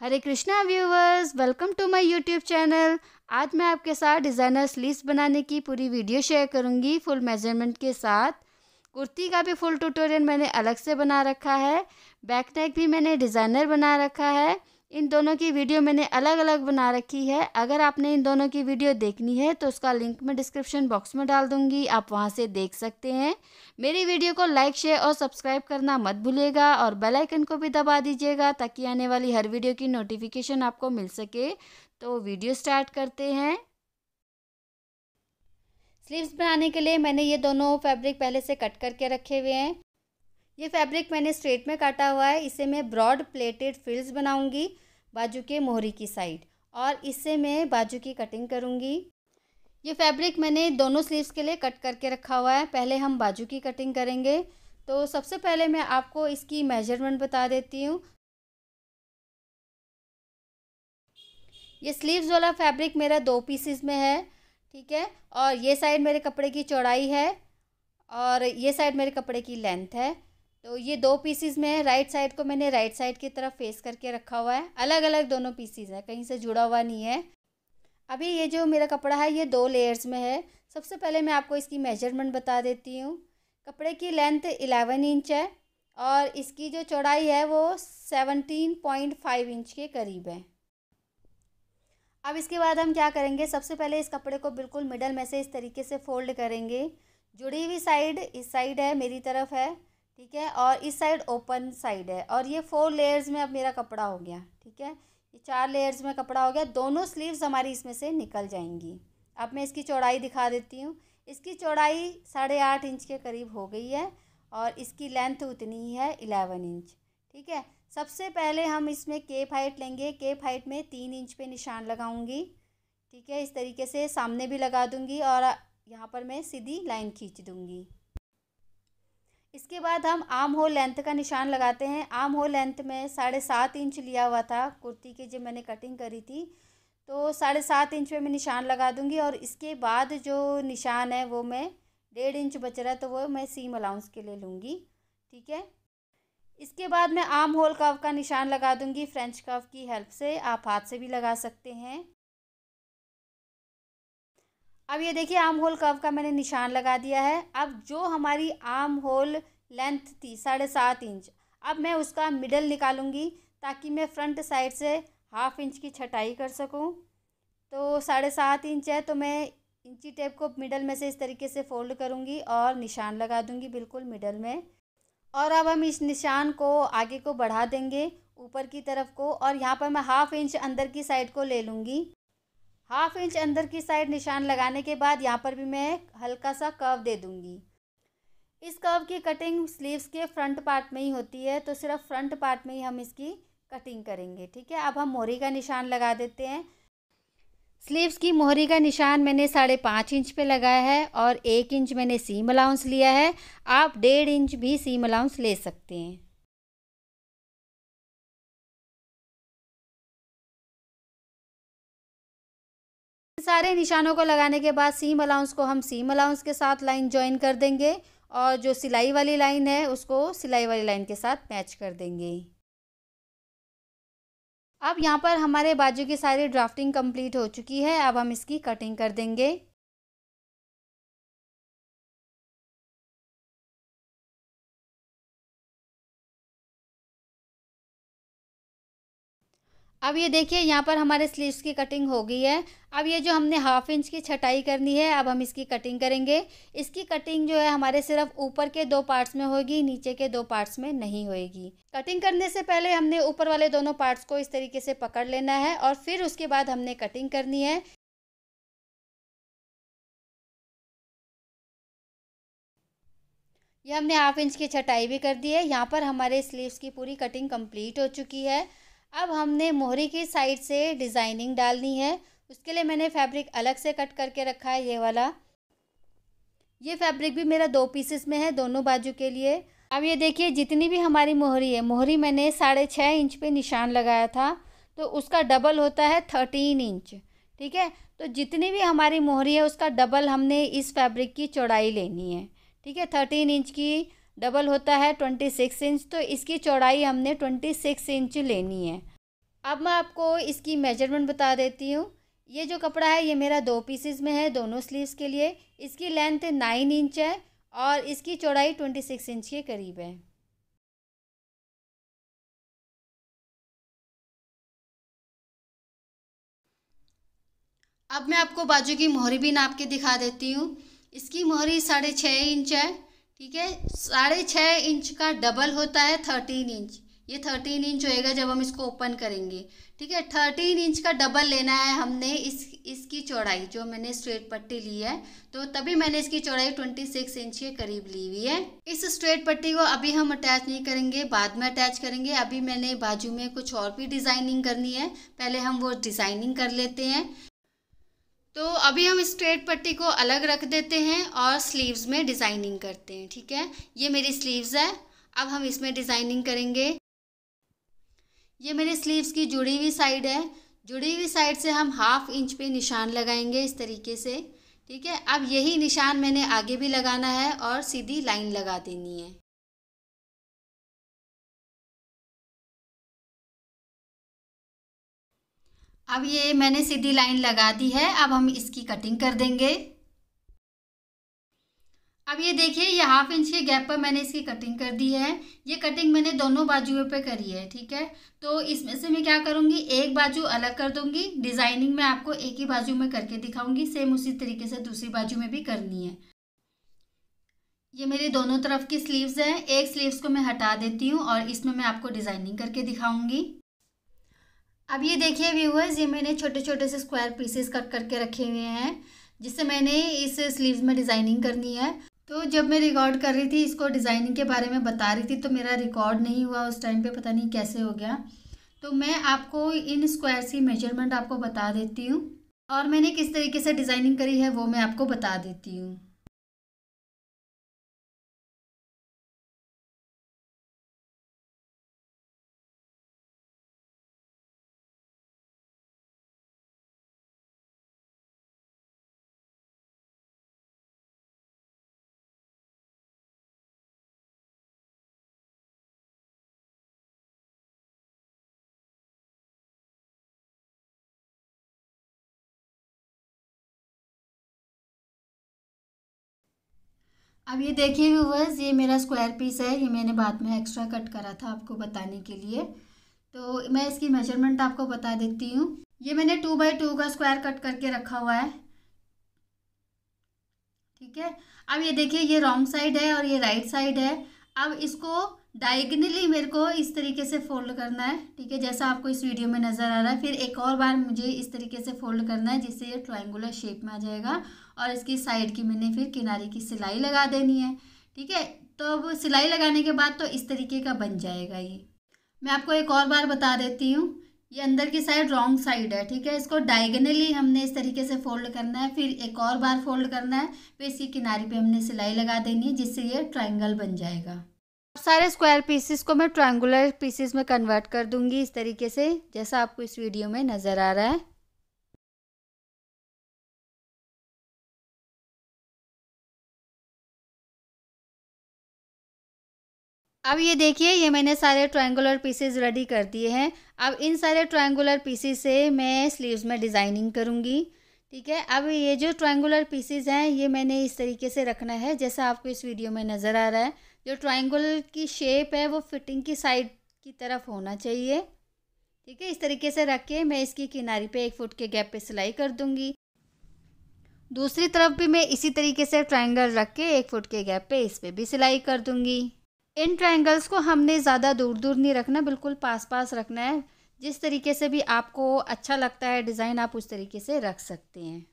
Hare Krishna viewers, welcome to my YouTube channel. आज मैं आपके साथ डिज़ाइनर स्लीव्स बनाने की पूरी वीडियो शेयर करूंगी फुल मेजरमेंट के साथ। कुर्ती का भी फुल ट्यूटोरियल मैंने अलग से बना रखा है। बैक नेक भी मैंने डिज़ाइनर बना रखा है। इन दोनों की वीडियो मैंने अलग अलग बना रखी है। अगर आपने इन दोनों की वीडियो देखनी है तो उसका लिंक मैं डिस्क्रिप्शन बॉक्स में डाल दूँगी, आप वहाँ से देख सकते हैं। मेरी वीडियो को लाइक, शेयर और सब्सक्राइब करना मत भूलिएगा और बेल आइकन को भी दबा दीजिएगा ताकि आने वाली हर वीडियो की नोटिफिकेशन आपको मिल सके। तो वीडियो स्टार्ट करते हैं। स्लीव्स बनाने के लिए मैंने ये दोनों फैब्रिक पहले से कट करके रखे हुए हैं। ये फैब्रिक मैंने स्ट्रेट में काटा हुआ है। इसे मैं ब्रॉड प्लेटेड फ्रिल्स बनाऊंगी बाजू के मोहरी की साइड, और इससे मैं बाजू की कटिंग करूंगी। ये फैब्रिक मैंने दोनों स्लीव्स के लिए कट करके रखा हुआ है। पहले हम बाजू की कटिंग करेंगे। तो सबसे पहले मैं आपको इसकी मेजरमेंट बता देती हूँ। ये स्लीव्स वाला फैब्रिक मेरा 2 पीसेस में है, ठीक है। और ये साइड मेरे कपड़े की चौड़ाई है और ये साइड मेरे कपड़े की लेंथ है। तो ये 2 पीसेस में है। राइट साइड को मैंने राइट साइड की तरफ फेस करके रखा हुआ है। अलग अलग दोनों पीसेस हैं, कहीं से जुड़ा हुआ नहीं है। अभी ये जो मेरा कपड़ा है ये 2 लेयर्स में है। सबसे पहले मैं आपको इसकी मेजरमेंट बता देती हूँ। कपड़े की लेंथ 11 इंच है और इसकी जो चौड़ाई है वो 17.5 इंच के करीब है। अब इसके बाद हम क्या करेंगे, सबसे पहले इस कपड़े को बिल्कुल मिडल में से इस तरीके से फोल्ड करेंगे। जुड़ी हुई साइड इस साइड है, मेरी तरफ है, ठीक है, और इस साइड ओपन साइड है। और ये 4 लेयर्स में अब मेरा कपड़ा हो गया, ठीक है। ये 4 लेयर्स में कपड़ा हो गया। दोनों स्लीव्स हमारी इसमें से निकल जाएंगी। अब मैं इसकी चौड़ाई दिखा देती हूँ। इसकी चौड़ाई 8.5 इंच के करीब हो गई है और इसकी लेंथ उतनी ही है 11 इंच, ठीक है। सबसे पहले हम इसमें केप हाइट लेंगे। केप हाइट में 3 इंच पे निशान लगाऊंगी, ठीक है। इस तरीके से सामने भी लगा दूंगी और यहाँ पर मैं सीधी लाइन खींच दूंगी। इसके बाद हम आर्म होल लेंथ का निशान लगाते हैं। आर्म होल लेंथ में 7.5 इंच लिया हुआ था कुर्ती की जब मैंने कटिंग करी थी। तो 7.5 इंच पे मैं निशान लगा दूंगी और इसके बाद जो निशान है वो मैं 1.5 इंच बच रहा है तो वो मैं सीम अलाउंस के लिए लूँगी, ठीक है। इसके बाद मैं आर्म होल कर्व का निशान लगा दूंगी फ्रेंच कर्व की हेल्प से। आप हाथ से भी लगा सकते हैं। अब ये देखिए आर्म होल कर्व का मैंने निशान लगा दिया है। अब जो हमारी आर्म होल लेंथ थी 7.5 इंच, अब मैं उसका मिडल निकालूंगी ताकि मैं फ्रंट साइड से 1/2 इंच की छटाई कर सकूं। तो 7.5 इंच है तो मैं इंची टेप को मिडल में से इस तरीके से फोल्ड करूंगी और निशान लगा दूंगी बिल्कुल मिडल में। और अब हम इस निशान को आगे को बढ़ा देंगे ऊपर की तरफ को, और यहाँ पर मैं 1/2 इंच अंदर की साइड को ले लूँगी। 1/2 इंच अंदर की साइड निशान लगाने के बाद यहाँ पर भी मैं हल्का सा कर्व दे दूँगी। इस कर्व की कटिंग स्लीव्स के फ्रंट पार्ट में ही होती है, तो सिर्फ फ्रंट पार्ट में ही हम इसकी कटिंग करेंगे, ठीक है। अब हम मोहरी का निशान लगा देते हैं। स्लीव्स की मोहरी का निशान मैंने 5.5 इंच पे लगाया है और 1 इंच मैंने सीम अलाउंस लिया है। आप 1.5 इंच भी सीम अलाउंस ले सकते हैं। सारे निशानों को लगाने के बाद सीम अलाउंस को हम सीम अलाउंस के साथ लाइन ज्वाइन कर देंगे और जो सिलाई वाली लाइन है उसको सिलाई वाली लाइन के साथ मैच कर देंगे। अब यहाँ पर हमारे बाजू की सारी ड्राफ्टिंग कंप्लीट हो चुकी है। अब हम इसकी कटिंग कर देंगे। अब ये देखिए यहाँ पर हमारे स्लीव्स की कटिंग हो गई है। अब ये जो हमने 1/2 इंच की छटाई करनी है, अब हम इसकी कटिंग करेंगे। इसकी कटिंग जो है हमारे सिर्फ ऊपर के 2 पार्ट्स में होगी, नीचे के 2 पार्ट्स में नहीं होएगी। कटिंग करने से पहले हमने ऊपर वाले दोनों पार्ट्स को इस तरीके से पकड़ लेना है और फिर उसके बाद हमने कटिंग करनी है। ये हमने 1/2 इंच की छटाई भी कर दी है। यहाँ पर हमारे स्लीव्स की पूरी कटिंग कंप्लीट हो चुकी है। अब हमने मोहरी की साइड से डिज़ाइनिंग डालनी है। उसके लिए मैंने फैब्रिक अलग से कट करके रखा है, ये वाला। ये फैब्रिक भी मेरा 2 पीसेस में है दोनों बाजू के लिए। अब ये देखिए जितनी भी हमारी मोहरी है, मोहरी मैंने 6.5 इंच पे निशान लगाया था, तो उसका डबल होता है 13 इंच, ठीक है। तो जितनी भी हमारी मोहरी है उसका डबल हमने इस फैब्रिक की चौड़ाई लेनी है, ठीक है। 13 इंच की डबल होता है 26 इंच, तो इसकी चौड़ाई हमने 26 इंच लेनी है। अब मैं आपको इसकी मेजरमेंट बता देती हूँ। ये जो कपड़ा है ये मेरा 2 पीसेस में है दोनों स्लीव्स के लिए। इसकी लेंथ 9 इंच है और इसकी चौड़ाई 26 इंच के करीब है। अब मैं आपको बाजू की मोहरी भी नाप के दिखा देती हूँ। इसकी मोहरी 6.5 इंच है, ठीक है। 6.5 इंच का डबल होता है 13 इंच। ये 13 इंच होएगा जब हम इसको ओपन करेंगे, ठीक है। 13 इंच का डबल लेना है हमने इसकी चौड़ाई, जो मैंने स्ट्रेट पट्टी ली है, तो तभी मैंने इसकी चौड़ाई 26 इंच के करीब ली हुई है। इस स्ट्रेट पट्टी को अभी हम अटैच नहीं करेंगे, बाद में अटैच करेंगे। अभी मैंने बाजू में कुछ और भी डिज़ाइनिंग करनी है, पहले हम वो डिज़ाइनिंग कर लेते हैं। तो अभी हम स्ट्रेट पट्टी को अलग रख देते हैं और स्लीव्स में डिज़ाइनिंग करते हैं, ठीक है। ये मेरी स्लीव्स है, अब हम इसमें डिज़ाइनिंग करेंगे। ये मेरे स्लीव्स की जुड़ी हुई साइड है। जुड़ी हुई साइड से हम 1/2 इंच पे निशान लगाएंगे इस तरीके से, ठीक है। अब यही निशान मैंने आगे भी लगाना है और सीधी लाइन लगा देनी है। अब ये मैंने सीधी लाइन लगा दी है, अब हम इसकी कटिंग कर देंगे। अब ये देखिए, ये 1/2 इंच के गैप पर मैंने इसकी कटिंग कर दी है। ये कटिंग मैंने दोनों बाजुओं पे करी है, ठीक है। तो इसमें से मैं क्या करूँगी, एक बाजू अलग कर दूँगी। डिज़ाइनिंग मैं आपको एक ही बाजू में करके दिखाऊँगी, सेम उसी तरीके से दूसरी बाजू में भी करनी है। ये मेरी दोनों तरफ की स्लीव्स हैं। एक स्लीव्स को मैं हटा देती हूँ और इसमें मैं आपको डिज़ाइनिंग करके दिखाऊँगी। अब ये देखिए व्यूअर्स, ये मैंने छोटे छोटे से स्क्वायर पीसेस कट करके रखे हुए हैं, जिससे मैंने इस स्लीव्स में डिज़ाइनिंग करनी है। तो जब मैं रिकॉर्ड कर रही थी, इसको डिज़ाइनिंग के बारे में बता रही थी, तो मेरा रिकॉर्ड नहीं हुआ उस टाइम पे, पता नहीं कैसे हो गया। तो मैं आपको इन स्क्वायर्स की मेजरमेंट आपको बता देती हूँ और मैंने किस तरीके से डिज़ाइनिंग करी है वो मैं आपको बता देती हूँ। अब ये देखिए व्यूअर्स, ये मेरा स्क्वायर पीस है। ये मैंने बाद में एक्स्ट्रा कट करा था आपको बताने के लिए। तो मैं इसकी मेजरमेंट आपको बता देती हूँ। ये मैंने 2x2 का स्क्वायर कट करके रखा हुआ है, ठीक है। अब ये देखिए, ये रॉन्ग साइड है और ये राइट साइड है। अब इसको डायगनली मेरे को इस तरीके से फोल्ड करना है, ठीक है, जैसा आपको इस वीडियो में नज़र आ रहा है। फिर एक और बार मुझे इस तरीके से फोल्ड करना है, जिससे ये ट्रायंगुलर शेप में आ जाएगा। और इसकी साइड की मैंने फिर किनारे की सिलाई लगा देनी है, ठीक है। तो अब सिलाई लगाने के बाद तो इस तरीके का बन जाएगा ये। मैं आपको एक और बार बता देती हूँ, ये अंदर की साइड रॉन्ग साइड है, ठीक है। इसको डायगनली हमने इस तरीके से फोल्ड करना है, फिर एक और बार फोल्ड करना है, फिर इसकी किनारे पे हमने सिलाई लगा देनी है, जिससे ये ट्रायंगल बन जाएगा। सारे स्क्वायर पीसेस को मैं ट्रायंगुलर पीसेस में कन्वर्ट कर दूंगी इस तरीके से, जैसा आपको इस वीडियो में नज़र आ रहा है। अब ये देखिए, ये मैंने सारे ट्रायंगुलर पीसेस रेडी कर दिए हैं। अब इन सारे ट्रायंगुलर पीसेस से मैं स्लीव्स में डिज़ाइनिंग करूँगी, ठीक है। अब ये जो ट्रायंगुलर पीसेस हैं, ये मैंने इस तरीके से रखना है जैसा आपको इस वीडियो में नज़र आ रहा है। जो ट्रायंगल की शेप है वो फिटिंग की साइड की तरफ होना चाहिए, ठीक है। इस तरीके से रख के मैं इसकी किनारी पे 1 फुट के गैप पे सिलाई कर दूँगी। दूसरी तरफ भी मैं इसी तरीके से ट्रायंगल रख के 1 फुट के गैप पे इस पे भी सिलाई कर दूँगी। इन ट्रायंगल्स को हमने ज़्यादा दूर दूर नहीं रखना, बिल्कुल पास पास रखना है। जिस तरीके से भी आपको अच्छा लगता है डिज़ाइन, आप उस तरीके से रख सकते हैं।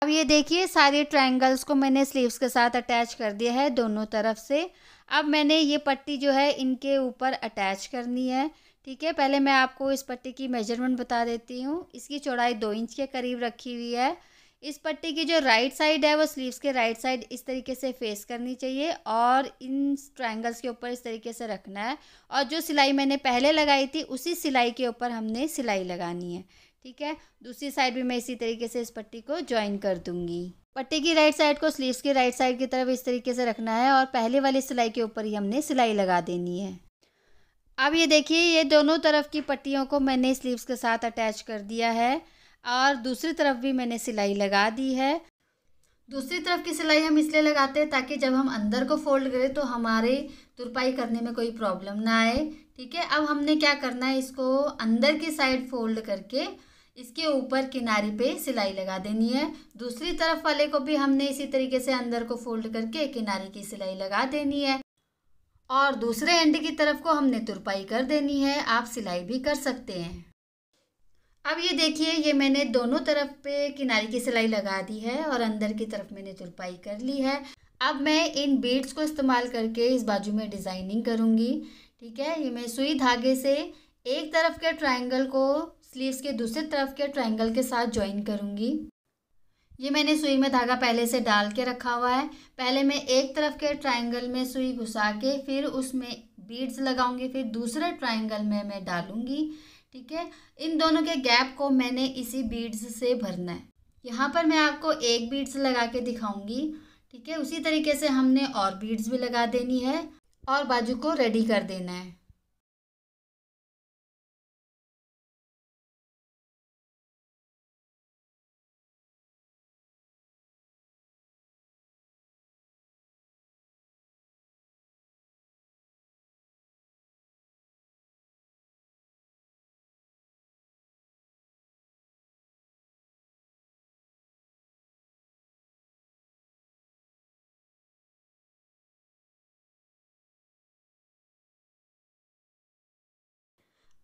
अब ये देखिए, सारे ट्रायंगल्स को मैंने स्लीव्स के साथ अटैच कर दिया है दोनों तरफ से। अब मैंने ये पट्टी जो है इनके ऊपर अटैच करनी है, ठीक है। पहले मैं आपको इस पट्टी की मेजरमेंट बता देती हूँ। इसकी चौड़ाई 2 इंच के करीब रखी हुई है। इस पट्टी की जो राइट साइड है वो स्लीव्स के राइट साइड इस तरीके से फेस करनी चाहिए और इन ट्रायंगल्स के ऊपर इस तरीके से रखना है। और जो सिलाई मैंने पहले लगाई थी उसी सिलाई के ऊपर हमने सिलाई लगानी है, ठीक है। दूसरी साइड भी मैं इसी तरीके से इस पट्टी को ज्वाइन कर दूंगी। पट्टी की राइट साइड को स्लीव्स की राइट साइड की तरफ इस तरीके से रखना है और पहले वाली सिलाई के ऊपर ही हमने सिलाई लगा देनी है। अब ये देखिए, ये दोनों तरफ की पट्टियों को मैंने स्लीव्स के साथ अटैच कर दिया है और दूसरी तरफ भी मैंने सिलाई लगा दी है। दूसरी तरफ की सिलाई हम इसलिए लगाते हैं ताकि जब हम अंदर को फोल्ड करें तो हमारे तुरपाई करने में कोई प्रॉब्लम ना आए। ठीक है, अब हमने क्या करना है, इसको अंदर की साइड फोल्ड करके इसके ऊपर किनारी पे सिलाई लगा देनी है। दूसरी तरफ वाले को भी हमने इसी तरीके से अंदर को फोल्ड करके किनारे की सिलाई लगा देनी है और दूसरे एंड की तरफ को हमने तुरपाई कर देनी है। आप सिलाई भी कर सकते हैं। अब ये देखिए, ये मैंने दोनों तरफ पे किनारे की सिलाई लगा दी है और अंदर की तरफ मैंने तुरपाई कर ली है। अब मैं इन बीड्स को इस्तेमाल करके इस बाजू में डिज़ाइनिंग करूँगी। ठीक है, ये मैं सुई धागे से एक तरफ के ट्रायंगल को स्लीव्स के दूसरी तरफ के ट्रायंगल के साथ ज्वाइन करूँगी। ये मैंने सुई में धागा पहले से डाल के रखा हुआ है। पहले मैं एक तरफ के ट्रायंगल में सुई घुसा के फिर उसमें बीड्स लगाऊंगी, फिर दूसरे ट्रायंगल में मैं डालूंगी। ठीक है, इन दोनों के गैप को मैंने इसी बीड्स से भरना है। यहाँ पर मैं आपको एक बीड्स लगा के दिखाऊंगी। ठीक है, उसी तरीके से हमने और बीड्स भी लगा देनी है और बाजू को रेडी कर देना है।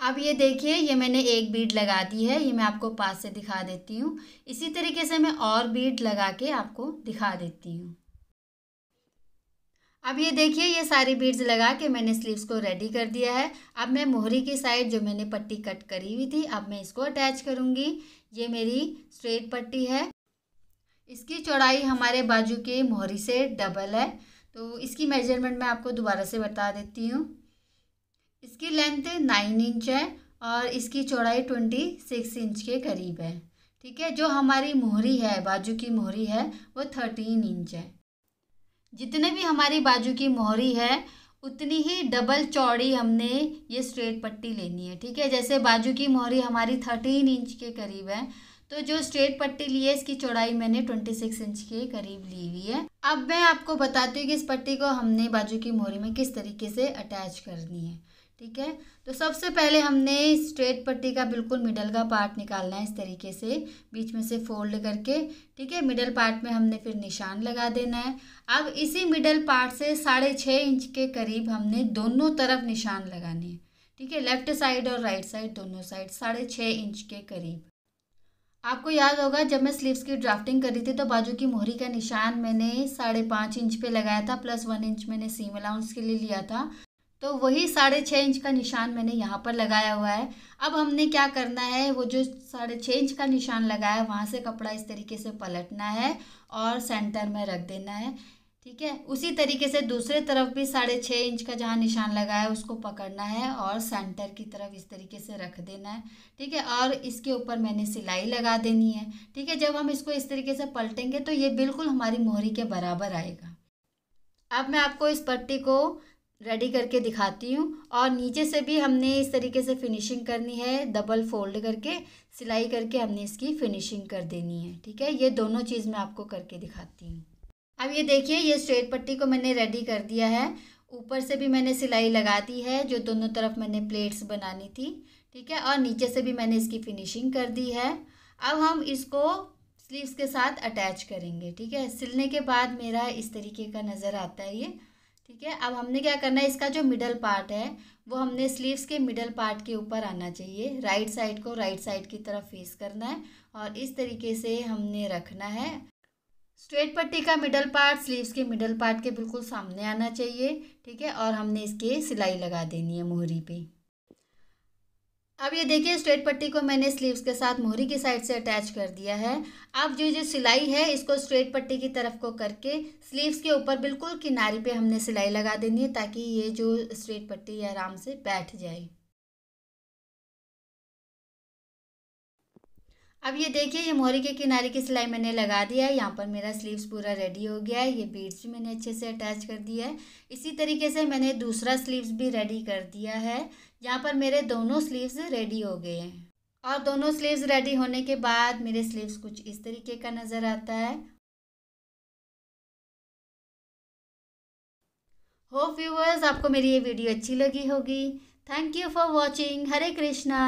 अब ये देखिए, ये मैंने एक बीड लगा दी है। ये मैं आपको पास से दिखा देती हूँ। इसी तरीके से मैं और बीड लगा के आपको दिखा देती हूँ। अब ये देखिए, ये सारी बीड्स लगा के मैंने स्लीव्स को रेडी कर दिया है। अब मैं मोहरी की साइड जो मैंने पट्टी कट करी हुई थी, अब मैं इसको अटैच करूँगी। ये मेरी स्ट्रेट पट्टी है। इसकी चौड़ाई हमारे बाजू के मोहरी से डबल है। तो इसकी मेजरमेंट मैं आपको दोबारा से बता देती हूँ। इसकी लेंथ 9 इंच है और इसकी चौड़ाई 26 इंच के करीब है। ठीक है, जो हमारी मोहरी है, बाजू की मोहरी है, वो 13 इंच है। जितने भी हमारी बाजू की मोहरी है उतनी ही डबल चौड़ी हमने ये स्ट्रेट पट्टी लेनी है। ठीक है, जैसे बाजू की मोहरी हमारी 13 इंच के करीब है, तो जो स्ट्रेट पट्टी ली है इसकी चौड़ाई मैंने 26 इंच के करीब ली हुई है। अब मैं आपको बताती हूँ कि इस पट्टी को हमने बाजू की मोहरी में किस तरीके से अटैच करनी है। ठीक है, तो सबसे पहले हमने स्ट्रेट पट्टी का बिल्कुल मिडल का पार्ट निकालना है, इस तरीके से बीच में से फोल्ड करके। ठीक है, मिडल पार्ट में हमने फिर निशान लगा देना है। अब इसी मिडल पार्ट से 6.5 इंच के करीब हमने दोनों तरफ निशान लगाने हैं। ठीक है, लेफ्ट साइड और राइट साइड दोनों साइड 6.5 इंच के करीब। आपको याद होगा, जब मैं स्लीव्स की ड्राफ्टिंग कर रही थी तो बाजू की मोहरी का निशान मैंने 5.5 इंच पे लगाया था, प्लस 1 इंच मैंने सीम अलाउंस के लिए लिया था। तो वही 6.5 इंच का निशान मैंने यहाँ पर लगाया हुआ है। अब हमने क्या करना है, वो जो 6.5 इंच का निशान लगाया है वहाँ से कपड़ा इस तरीके से पलटना है और सेंटर में रख देना है। ठीक है, उसी तरीके से दूसरे तरफ भी 6.5 इंच का जहाँ निशान लगाया है उसको पकड़ना है और सेंटर की तरफ इस तरीके से रख देना है। ठीक है, और इसके ऊपर मैंने सिलाई लगा देनी है। ठीक है, जब हम इसको इस तरीके से पलटेंगे तो ये बिल्कुल हमारी मोहरी के बराबर आएगा। अब मैं आपको इस पट्टी को रेडी करके दिखाती हूँ और नीचे से भी हमने इस तरीके से फिनिशिंग करनी है, डबल फोल्ड करके सिलाई करके हमने इसकी फिनिशिंग कर देनी है। ठीक है, ये दोनों चीज़ मैं आपको करके दिखाती हूँ। अब ये देखिए, ये स्ट्रेट पट्टी को मैंने रेडी कर दिया है। ऊपर से भी मैंने सिलाई लगा दी है, जो दोनों तरफ मैंने प्लेट्स बनानी थी। ठीक है, और नीचे से भी मैंने इसकी फिनिशिंग कर दी है। अब हम इसको स्लीव्स के साथ अटैच करेंगे। ठीक है, सिलने के बाद मेरा इस तरीके का नज़र आता है ये। ठीक है, अब हमने क्या करना है, इसका जो मिडल पार्ट है वो हमने स्लीव्स के मिडल पार्ट के ऊपर आना चाहिए। राइट साइड को राइट साइड की तरफ फेस करना है और इस तरीके से हमने रखना है। स्ट्रेट पट्टी का मिडल पार्ट स्लीव्स के मिडल पार्ट के बिल्कुल सामने आना चाहिए। ठीक है, और हमने इसके सिलाई लगा देनी है मोहरी पे। अब ये देखिए, स्ट्रेट पट्टी को मैंने स्लीव्स के साथ मोहरी की साइड से अटैच कर दिया है। अब जो जो सिलाई है इसको स्ट्रेट पट्टी की तरफ को करके स्लीव्स के ऊपर बिल्कुल किनारी पे हमने सिलाई लगा देनी है, ताकि ये जो स्ट्रेट पट्टी आराम से बैठ जाए। अब ये देखिए, ये मोहरी के किनारे की सिलाई मैंने लगा दिया है। यहाँ पर मेरा स्लीव्स पूरा रेडी हो गया है। ये बीड्स भी मैंने अच्छे से अटैच कर दिया है। इसी तरीके से मैंने दूसरा स्लीव्स भी रेडी कर दिया है। यहाँ पर मेरे दोनों स्लीव्स रेडी हो गए हैं। और दोनों स्लीव्स रेडी होने के बाद मेरे स्लीव्स कुछ इस तरीके का नज़र आता है। होप व्यूअर्स आपको मेरी ये वीडियो अच्छी लगी होगी। Thank you for watching. Hare Krishna.